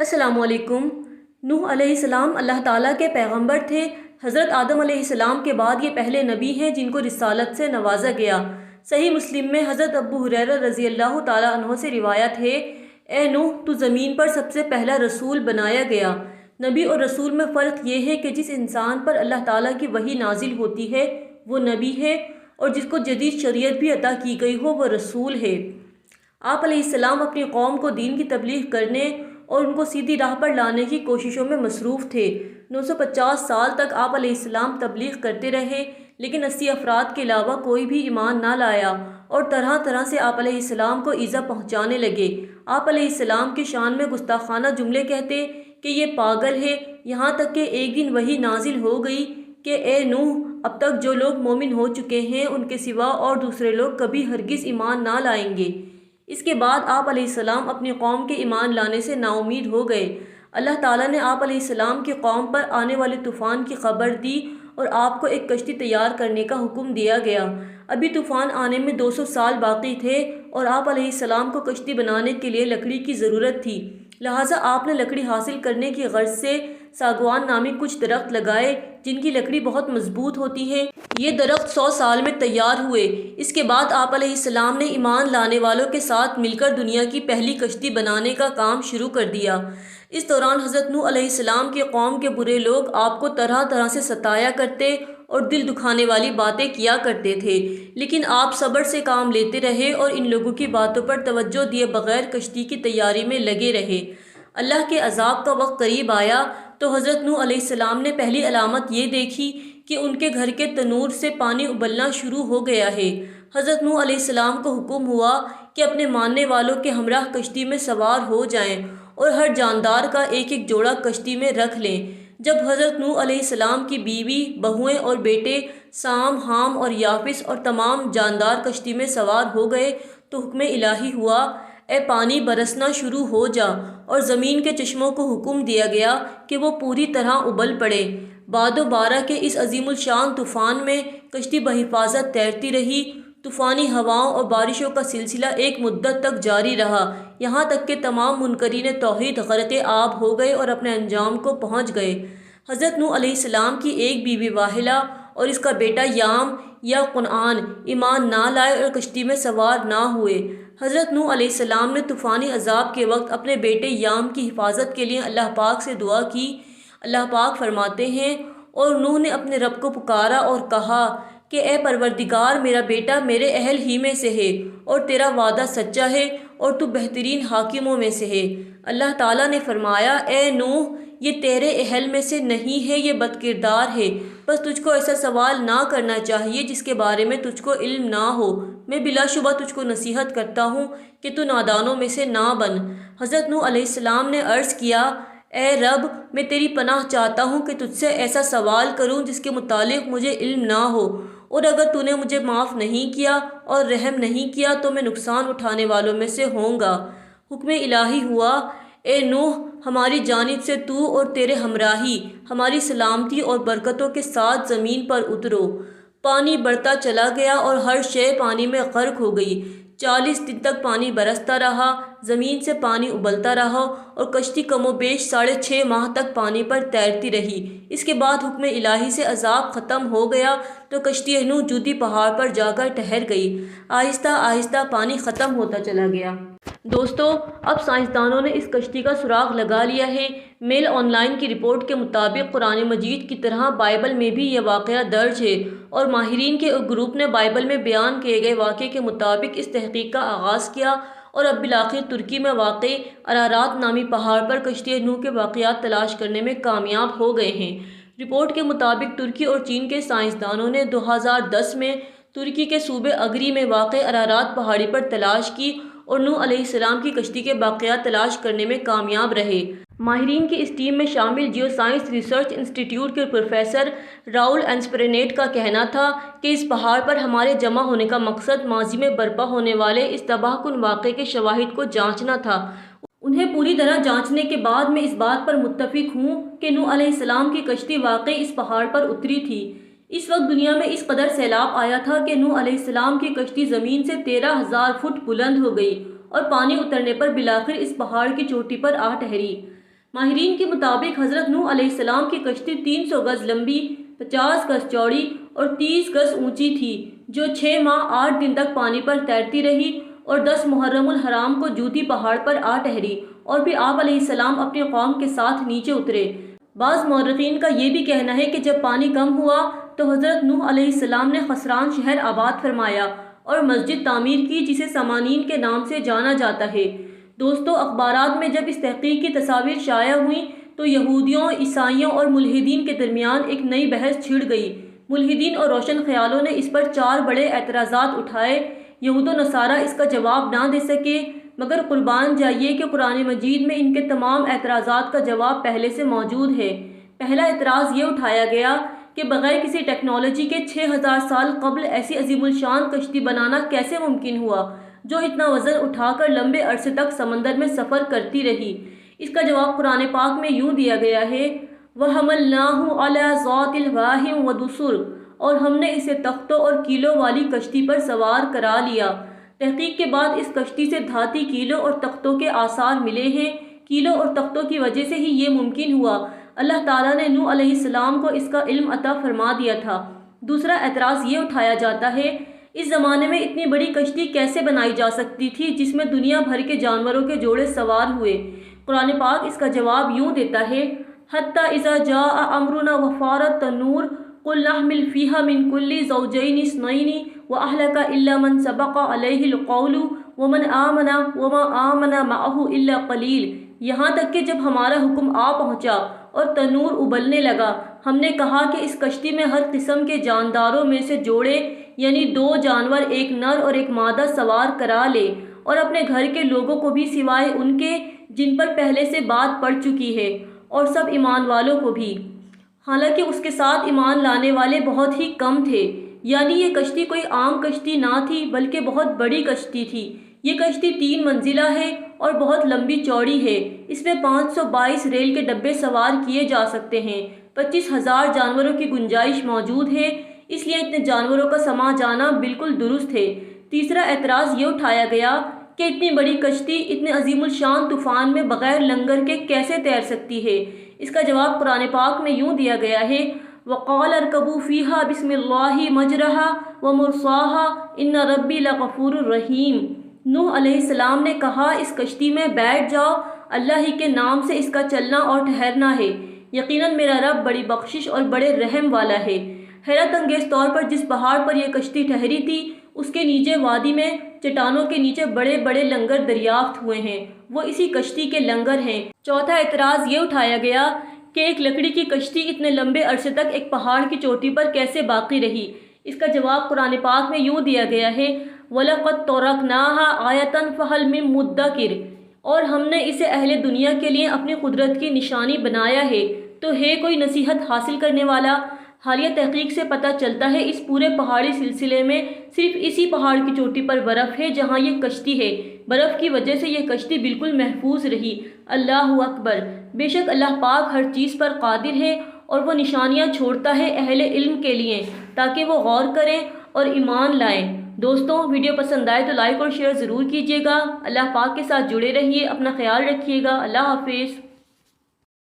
السلام علیکم۔ نوح علیہ السلام اللہ تعالیٰ کے پیغمبر تھے۔ حضرت آدم علیہ السلام کے بعد یہ پہلے نبی ہیں جن کو رسالت سے نوازا گیا۔ صحیح مسلم میں حضرت ابو ہریرہ رضی اللہ تعالیٰ عنہ سے روایت ہے، اے نوح تو زمین پر سب سے پہلا رسول بنایا گیا۔ نبی اور رسول میں فرق یہ ہے کہ جس انسان پر اللہ تعالیٰ کی وحی نازل ہوتی ہے وہ نبی ہے، اور جس کو جدید شریعت بھی عطا کی گئی ہو وہ رسول ہے۔ آپ علیہ السلام اپنی قوم کو دین کی تبلیغ کرنے اور ان کو سیدھی راہ پر لانے کی کوششوں میں مصروف تھے۔ 950 سال تک آپ علیہ السلام تبلیغ کرتے رہے، لیکن 80 افراد کے علاوہ کوئی بھی ایمان نہ لایا، اور طرح طرح سے آپ علیہ السلام کو ایذا پہنچانے لگے۔ آپ علیہ السلام کی شان میں گستاخانہ جملے کہتے کہ یہ پاگل ہے، یہاں تک کہ ایک دن وحی نازل ہو گئی کہ اے نوح، اب تک جو لوگ مومن ہو چکے ہیں ان کے سوا اور دوسرے لوگ کبھی ہرگز ایمان نہ لائیں گے۔ اس کے بعد آپ علیہ السلام اپنی قوم کے ایمان لانے سے نا امید ہو گئے۔ اللہ تعالیٰ نے آپ علیہ السلام کی قوم پر آنے والے طوفان کی خبر دی اور آپ کو ایک کشتی تیار کرنے کا حکم دیا گیا۔ ابھی طوفان آنے میں 200 سال باقی تھے اور آپ علیہ السلام کو کشتی بنانے کے لیے لکڑی کی ضرورت تھی، لہٰذا آپ نے لکڑی حاصل کرنے کی غرض سے ساگوان نامی کچھ درخت لگائے جن کی لکڑی بہت مضبوط ہوتی ہے۔ یہ درخت 100 سال میں تیار ہوئے۔ اس کے بعد آپ علیہ السلام نے ایمان لانے والوں کے ساتھ مل کر دنیا کی پہلی کشتی بنانے کا کام شروع کر دیا۔ اس دوران حضرت نوح علیہ السلام کی قوم کے برے لوگ آپ کو طرح طرح سے ستایا کرتے اور دل دکھانے والی باتیں کیا کرتے تھے، لیکن آپ صبر سے کام لیتے رہے اور ان لوگوں کی باتوں پر توجہ دیے بغیر کشتی کی تیاری میں لگے رہے۔ اللہ کے عذاب کا وقت قریب آیا تو حضرت نوح علیہ السلام نے پہلی علامت یہ دیکھی کہ ان کے گھر کے تنور سے پانی ابلنا شروع ہو گیا ہے۔ حضرت نوح علیہ السلام کو حکم ہوا کہ اپنے ماننے والوں کے ہمراہ کشتی میں سوار ہو جائیں اور ہر جاندار کا ایک ایک جوڑا کشتی میں رکھ لیں۔ جب حضرت نوح علیہ السلام کی بیوی، بہوئیں اور بیٹے سام، حام اور یافس اور تمام جاندار کشتی میں سوار ہو گئے تو حکم الہی ہوا، اے پانی برسنا شروع ہو جا، اور زمین کے چشموں کو حکم دیا گیا کہ وہ پوری طرح ابل پڑے۔ باد و بارہ کے اس عظیم الشان طوفان میں کشتی بحفاظت تیرتی رہی۔ طوفانی ہواؤں اور بارشوں کا سلسلہ ایک مدت تک جاری رہا، یہاں تک کہ تمام منکرین توحید غرق آب ہو گئے اور اپنے انجام کو پہنچ گئے۔ حضرت نوح علیہ السلام کی ایک بیوی واحلہ اور اس کا بیٹا یام یا قنعان ایمان نہ لائے اور کشتی میں سوار نہ ہوئے۔ حضرت نوح علیہ السلام نے طوفانی عذاب کے وقت اپنے بیٹے یام کی حفاظت کے لیے اللہ پاک سے دعا کی۔ اللہ پاک فرماتے ہیں، اور نوح نے اپنے رب کو پکارا اور کہا کہ اے پروردگار، میرا بیٹا میرے اہل ہی میں سے ہے اور تیرا وعدہ سچا ہے اور تو بہترین حاکموں میں سے ہے۔ اللہ تعالیٰ نے فرمایا، اے نوح، یہ تیرے اہل میں سے نہیں ہے، یہ بد کردار ہے، بس تجھ کو ایسا سوال نہ کرنا چاہیے جس کے بارے میں تجھ کو علم نہ ہو۔ میں بلا شبہ تجھ کو نصیحت کرتا ہوں کہ تو نادانوں میں سے نہ بن۔ حضرت نوح علیہ السلام نے عرض کیا، اے رب، میں تیری پناہ چاہتا ہوں کہ تجھ سے ایسا سوال کروں جس کے متعلق مجھے علم نہ ہو، اور اگر تو نے مجھے معاف نہیں کیا اور رحم نہیں کیا تو میں نقصان اٹھانے والوں میں سے ہوں گا۔ حکم الہی ہوا، اے نوح، ہماری جانب سے تو اور تیرے ہمراہی ہماری سلامتی اور برکتوں کے ساتھ زمین پر اترو۔ پانی بڑھتا چلا گیا اور ہر شے پانی میں غرق ہو گئی۔ 40 دن تک پانی برستا رہا، زمین سے پانی ابلتا رہا اور کشتی کم و بیش 6.5 ماہ تک پانی پر تیرتی رہی۔ اس کے بعد حکم الہی سے عذاب ختم ہو گیا تو کشتی نوح جودی پہاڑ پر جا کر ٹھہر گئی۔ آہستہ آہستہ پانی ختم ہوتا چلا گیا۔ دوستو، اب سائنسدانوں نے اس کشتی کا سراغ لگا لیا ہے۔ میل آن لائن کی رپورٹ کے مطابق قرآن مجید کی طرح بائبل میں بھی یہ واقعہ درج ہے، اور ماہرین کے ایک گروپ نے بائبل میں بیان کیے گئے واقعے کے مطابق اس تحقیق کا آغاز کیا اور اب بالآخر ترکی میں واقع ارارات نامی پہاڑ پر کشتی نوح کے واقعات تلاش کرنے میں کامیاب ہو گئے ہیں۔ رپورٹ کے مطابق ترکی اور چین کے سائنسدانوں نے 2010 میں ترکی کے صوبے اگری میں واقع ارارات پہاڑی پر تلاش کی اور نوح علیہ السلام کی کشتی کے باقیات تلاش کرنے میں کامیاب رہے۔ ماہرین کی اس ٹیم میں شامل جیو سائنس ریسرچ انسٹی ٹیوٹ کے پروفیسر راؤل انسپرینیٹ کا کہنا تھا کہ اس پہاڑ پر ہمارے جمع ہونے کا مقصد ماضی میں برپا ہونے والے اس تباہ کن واقعے کے شواہد کو جانچنا تھا۔ انہیں پوری طرح جانچنے کے بعد میں اس بات پر متفق ہوں کہ نوح علیہ السلام کی کشتی واقعی اس پہاڑ پر اتری تھی۔ اس وقت دنیا میں اس قدر سیلاب آیا تھا کہ نوح علیہ السلام کی کشتی زمین سے 13,000 فٹ بلند ہو گئی اور پانی اترنے پر بالآخر اس پہاڑ کی چوٹی پر آ ٹھہری۔ ماہرین کے مطابق حضرت نوح علیہ السلام کی کشتی 300 گز لمبی، 50 گز چوڑی اور 30 گز اونچی تھی، جو 6 ماہ 8 دن تک پانی پر تیرتی رہی اور 10 محرم الحرام کو جوتی پہاڑ پر آ ٹھہری اور پھر آپ علیہ السلام اپنی قوم کے ساتھ نیچے اترے۔ بعض مورخین کا یہ بھی کہنا ہے کہ جب پانی کم ہوا تو حضرت نوح علیہ السلام نے خسران شہر آباد فرمایا اور مسجد تعمیر کی، جسے سمانین کے نام سے جانا جاتا ہے۔ دوستو، اخبارات میں جب اس تحقیق کی تصاویر شائع ہوئیں تو یہودیوں، عیسائیوں اور ملحدین کے درمیان ایک نئی بحث چھڑ گئی۔ ملحدین اور روشن خیالوں نے اس پر 4 بڑے اعتراضات اٹھائے۔ یہود و نصارہ اس کا جواب نہ دے سکے، مگر قربان جائیے کہ قرآن مجید میں ان کے تمام اعتراضات کا جواب پہلے سے موجود ہے۔ پہلا اعتراض یہ اٹھایا گیا کہ بغیر کسی ٹیکنالوجی کے 6000 سال قبل ایسی عظیم الشان کشتی بنانا کیسے ممکن ہوا جو اتنا وزن اٹھا کر لمبے عرصے تک سمندر میں سفر کرتی رہی؟ اس کا جواب قرآن پاک میں یوں دیا گیا ہے، وَحَمَلْنَاهُ عَلَى ذَاتِ الْوَاحٍ وَدُسُرٍ، اور ہم نے اسے تختوں اور کیلوں والی کشتی پر سوار کرا لیا۔ تحقیق کے بعد اس کشتی سے دھاتی کیلوں اور تختوں کے آثار ملے ہیں۔ کیلوں اور تختوں کی وجہ سے ہی یہ ممکن ہوا۔ اللہ تعالیٰ نے نوح علیہ السلام کو اس کا علم عطا فرما دیا تھا۔ دوسرا اعتراض یہ اٹھایا جاتا ہے، اس زمانے میں اتنی بڑی کشتی کیسے بنائی جا سکتی تھی جس میں دنیا بھر کے جانوروں کے جوڑے سوار ہوئے؟ قرآن پاک اس کا جواب یوں دیتا ہے، حَتَّى إِذَا جَاءَ أَمْرُنَا وَفَارَ التَّنُّورُ قُلْ نَحْمِلُ فِيهَا مِنْ كُلِّ زَوْجَيْنِ اثْنَيْنِ وَأَهْلَكَ إِلَّا مَنْ سَبَقَ عَلَيْهِ الْقَوْلُ وَمَنْ آمَنَ وَمَا آمَنَ مَعَهُ إِلَّا قَلِيلٌ۔ یہاں تک کہ جب ہمارا حکم آ پہنچا اور تنور ابلنے لگا، ہم نے کہا کہ اس کشتی میں ہر قسم کے جانداروں میں سے جوڑے، یعنی 2 جانور، ایک نر اور ایک مادہ سوار کرا لے، اور اپنے گھر کے لوگوں کو بھی سوائے ان کے جن پر پہلے سے بات پڑ چکی ہے، اور سب ایمان والوں کو بھی۔ حالانکہ اس کے ساتھ ایمان لانے والے بہت ہی کم تھے، یعنی یہ کشتی کوئی عام کشتی نہ تھی بلکہ بہت بڑی کشتی تھی۔ یہ کشتی 3 منزلہ ہے اور بہت لمبی چوڑی ہے۔ اس میں 522 ریل کے ڈبے سوار کیے جا سکتے ہیں۔ 25,000 جانوروں کی گنجائش موجود ہے، اس لیے اتنے جانوروں کا سما جانا بالکل درست ہے۔ تیسرا اعتراض یہ اٹھایا گیا کہ اتنی بڑی کشتی اتنے عظیم الشان طوفان میں بغیر لنگر کے کیسے تیر سکتی ہے؟ اس کا جواب قرآن پاک میں یوں دیا گیا ہے، وَقَالَ ارْكَبُوا فِيهَا بِسْمِ اللَّهِ مَجْرَاهَا وَمُرْسَاهَا إِنَّ رَبِّي لَغَفُورٌ رَحِيمٌ۔ نوح علیہ السلام نے کہا، اس کشتی میں بیٹھ جاؤ، اللہ ہی کے نام سے اس کا چلنا اور ٹھہرنا ہے، یقیناً میرا رب بڑی بخشش اور بڑے رحم والا ہے۔ حیرت انگیز طور پر جس پہاڑ پر یہ کشتی ٹھہری تھی، اس کے نیچے وادی میں چٹانوں کے نیچے بڑے بڑے لنگر دریافت ہوئے ہیں، وہ اسی کشتی کے لنگر ہیں۔ چوتھا اعتراض یہ اٹھایا گیا کہ ایک لکڑی کی کشتی اتنے لمبے عرصے تک ایک پہاڑ کی چوٹی پر کیسے باقی رہی؟ اس کا جواب قرآن پاک میں یوں دیا گیا ہے، وَلَقَدْ تَرَكْنَاهَا آیَةً فَهَلْ مِن مُدَّکِرٍ، اور ہم نے اسے اہل دنیا کے لیے اپنی قدرت کی نشانی بنایا ہے، تو ہے کوئی نصیحت حاصل کرنے والا؟ حالیہ تحقیق سے پتہ چلتا ہے اس پورے پہاڑی سلسلے میں صرف اسی پہاڑ کی چوٹی پر برف ہے جہاں یہ کشتی ہے۔ برف کی وجہ سے یہ کشتی بالکل محفوظ رہی۔ اللہ اکبر! بے شک اللہ پاک ہر چیز پر قادر ہے، اور وہ نشانیاں چھوڑتا ہے اہل علم کے لیے تاکہ وہ غور کریں اور ایمان لائیں۔ دوستوں، ویڈیو پسند آئے تو لائک اور شیئر ضرور کیجیے گا۔ اللہ پاک کے ساتھ جڑے رہیے، اپنا خیال رکھیے گا۔ اللہ حافظ۔